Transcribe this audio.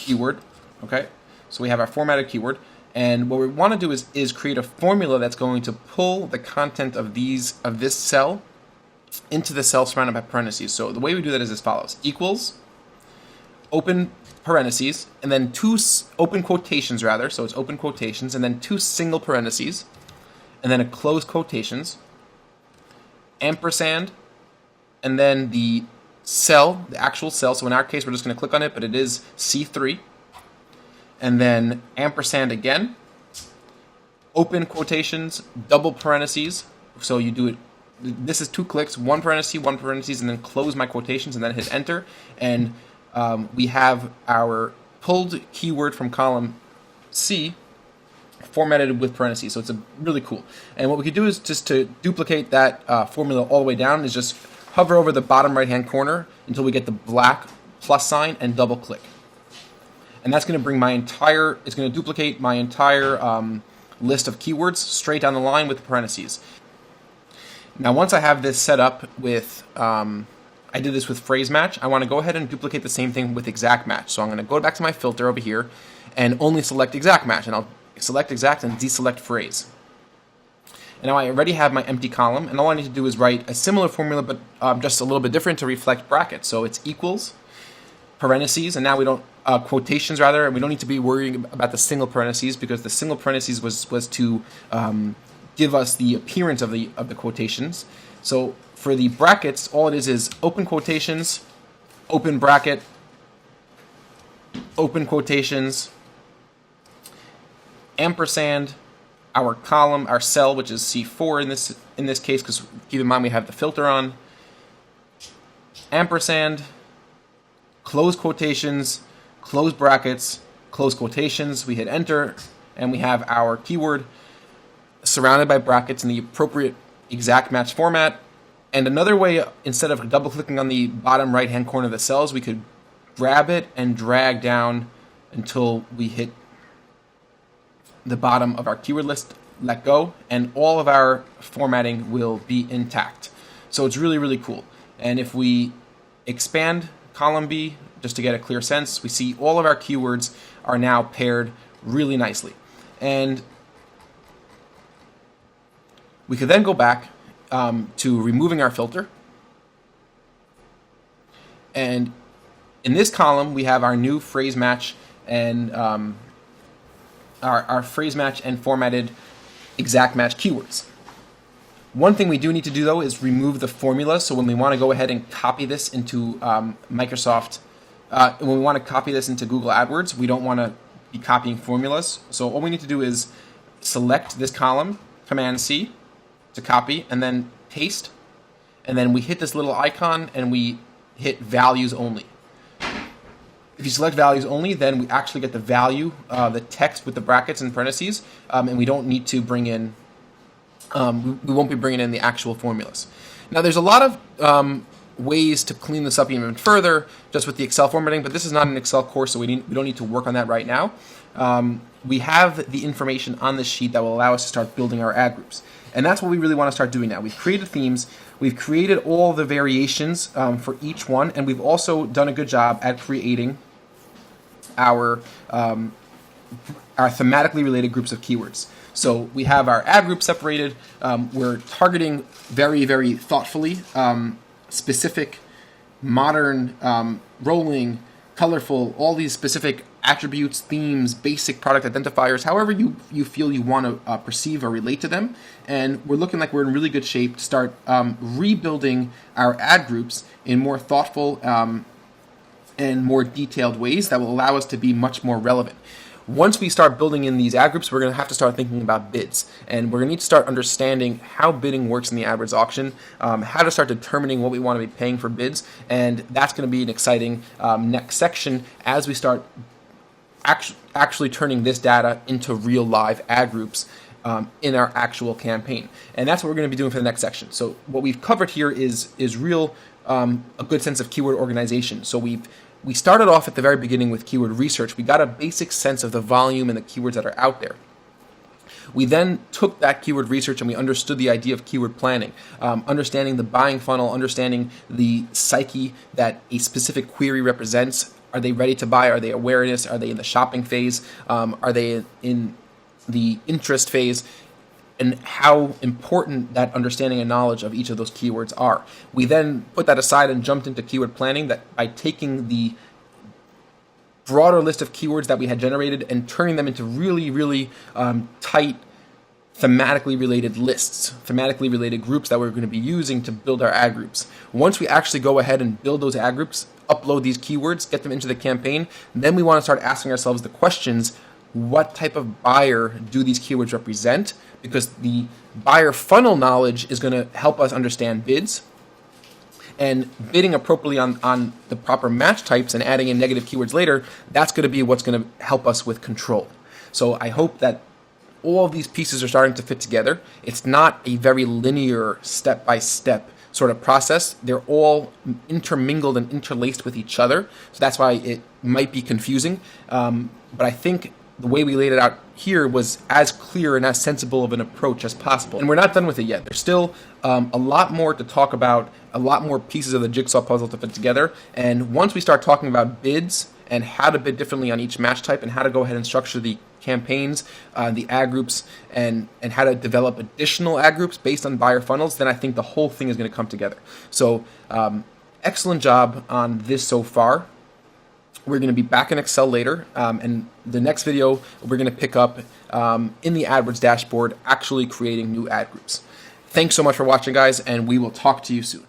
keyword. Okay, so we have our formatted keyword, and what we want to do is create a formula that's going to pull the content of this cell into the cell surrounded by parentheses. So the way we do that is as follows: equals, open parentheses, and then two open quotations rather. So it's open quotations, and then two single parentheses, and then a close quotations, ampersand, and then the cell, the actual cell. So in our case, we're just going to click on it, but it is C3. And then ampersand again, open quotations, double parentheses. So you do it, this is 2 clicks, one parentheses, and then close my quotations, and then hit enter. And we have our pulled keyword from column C formatted with parentheses. So it's really cool. And what we could do is just to duplicate that formula all the way down is just hover over the bottom right-hand corner until we get the black plus sign and double click. And that's going to bring it's going to duplicate my entire list of keywords straight down the line with parentheses. Now, once I have this set up with, I did this with phrase match, I want to go ahead and duplicate the same thing with exact match. So I'm going to go back to my filter over here and only select exact match. And I'll select exact and deselect phrase. And now I already have my empty column, and all I need to do is write a similar formula, but just a little bit different to reflect brackets. So it's equals, parentheses, and now we don't, quotations rather, and we don't need to be worrying about the single parentheses because the single parentheses was to give us the appearance of the quotations. So for the brackets, all it is open quotations, open bracket, open quotations, ampersand, our column, our cell, which is C4 in this case, because keep in mind we have the filter on, ampersand, close quotations, close brackets, close quotations, we hit enter, and we have our keyword surrounded by brackets in the appropriate exact match format. And another way, instead of double clicking on the bottom right hand corner of the cells, we could grab it and drag down until we hit the bottom of our keyword list, let go, and all of our formatting will be intact. So it's really, really cool. And if we expand column B, just to get a clear sense, we see all of our keywords are now paired really nicely. And we could then go back to removing our filter. And in this column, we have our new phrase match and our phrase match and formatted exact match keywords. One thing we do need to do, though, is remove the formula. So when we want to go ahead and copy this into Microsoft, when we want to copy this into Google AdWords, we don't want to be copying formulas. So all we need to do is select this column, Command-C, to copy, and then paste. And then we hit this little icon, and we hit values only. If you select values only, then we actually get the value, the text with the brackets and parentheses, and we don't need to bring in, we won't be bringing in the actual formulas. Now, there's a lot of ways to clean this up even further, just with the Excel formatting, but this is not an Excel course, so we don't need to work on that right now. We have the information on this sheet that will allow us to start building our ad groups. And that's what we really want to start doing now. We've created themes, we've created all the variations for each one, and we've also done a good job at creating our thematically related groups of keywords. So we have our ad group separated. We're targeting very, very thoughtfully specific, modern, rolling, colorful, all these specific attributes, themes, basic product identifiers, however you feel you want to perceive or relate to them. And we're looking like we're in really good shape to start rebuilding our ad groups in more thoughtful and more detailed ways that will allow us to be much more relevant. Once we start building in these ad groups, we're going to have to start thinking about bids. And we're going to need to start understanding how bidding works in the AdWords auction, how to start determining what we want to be paying for bids. And that's going to be an exciting next section as we start actually turning this data into real live ad groups in our actual campaign. And that's what we're going to be doing for the next section. So what we've covered here is real a good sense of keyword organization. So we started off at the very beginning with keyword research. We got a basic sense of the volume and the keywords that are out there. We then took that keyword research and we understood the idea of keyword planning, understanding the buying funnel, understanding the psyche that a specific query represents, Are they ready to buy? Are they awareness? Are they in the shopping phase? Are they in the interest phase? And how important that understanding and knowledge of each of those keywords are. We then put that aside and jumped into keyword planning, that by taking the broader list of keywords that we had generated and turning them into really tight, thematically related lists, thematically related groups that we're going to be using to build our ad groups. Once we actually go ahead and build those ad groups, upload these keywords, get them into the campaign, then we want to start asking ourselves the questions: what type of buyer do these keywords represent? Because the buyer funnel knowledge is going to help us understand bids, and bidding appropriately on the proper match types and adding in negative keywords later, that's going to be what's going to help us with control. So I hope that all of these pieces are starting to fit together. It's not a very linear step-by-step sort of process. They're all intermingled and interlaced with each other. So that's why it might be confusing. But I think the way we laid it out here was as clear and as sensible of an approach as possible. And we're not done with it yet. There's still a lot more to talk about, a lot more pieces of the jigsaw puzzle to put together. And once we start talking about bids and how to bid differently on each match type and how to go ahead and structure the campaigns, the ad groups, and how to develop additional ad groups based on buyer funnels, then I think the whole thing is going to come together. So excellent job on this so far. We're going to be back in Excel later, and the next video we're going to pick up in the AdWords dashboard, actually creating new ad groups. Thanks so much for watching, guys, and we will talk to you soon.